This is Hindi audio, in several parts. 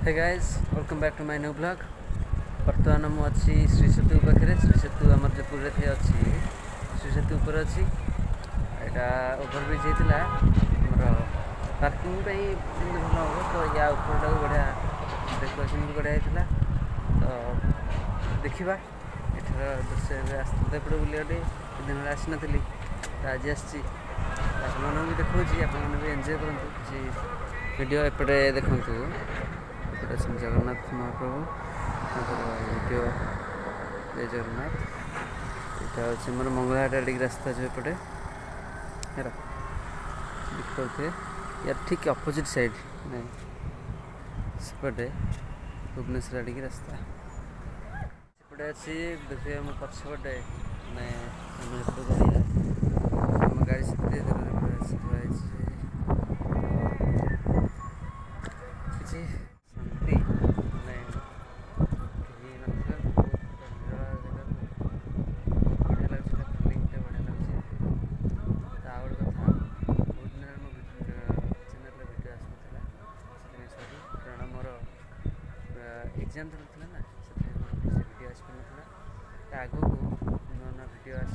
Hey guys welcome back to my new blog. बर्तमान मु अच्छी श्री सेतु पाखे। श्री सेतु आम जो पुरी थे अच्छी श्री सेतु ऊपर अच्छी यहाँ ओभरब्रिज होता आमर पार्किंग भल हम तो या ऊपर बढ़िया डेकोरेशन भी बढ़िया होता। तो देखा एठार दृश्य आसते एपटे बुलाटे दिन आसी नी तो आज आसी भी देखा आप एंजॉय करूँ किसी वीडियो एपटे देखूँ। एपटे श्री जगन्नाथ महाप्रभु वीडियो जय जगन्नाथ। यहाँ हूँ मोर मंगलहाट आड़ रास्ता जो एपटे है देखते यार ठीक अपोजिट साइड सेपटे भुवनेश्वर आड़ रास्ता सेपटे अच्छी देखिए मो पछपटे गाड़ी से शांति बढ़िया लगे फिलिंगटा बढ़िया लगे। आ गए कथा बहुत दिन मो चैनल भिडियो आसूला सॉरी कारण मोर एग्जाम चलता ना से भिडियो आसपारा आगू नुआ नुआ भिडियो आस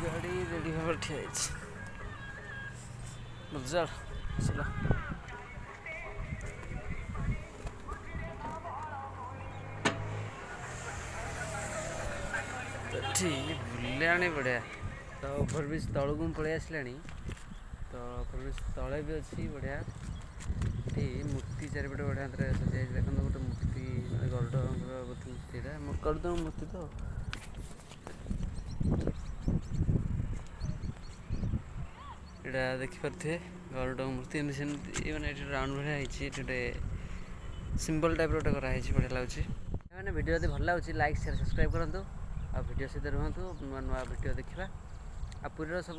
गाड़ी रेडी भाव ठिया बुझा चलो ठीक बुलाने बढ़िया। तो ओभरब्रिज तलू पलि आसला तो ओभरब्रिज तले भी अच्छी बढ़िया ये मूर्ति चारिपटे बढ़िया सजा देखो गोटे मूर्ति गरुड़ मूर्तिटा गरुड़ मूर्ति तो यहाँ देखिपे गरुड़ मूर्ति मैंने राउंड भाया गोटे सिंबल टाइप गोटे कराई बढ़िया लगे। मैंने वीडियो यदि भल लगे लाइक शेयर सब्सक्राइब करूँ आ वीडियो सहित रुहतु नुआ नुआ वीडियो देखा आ पुरीर सब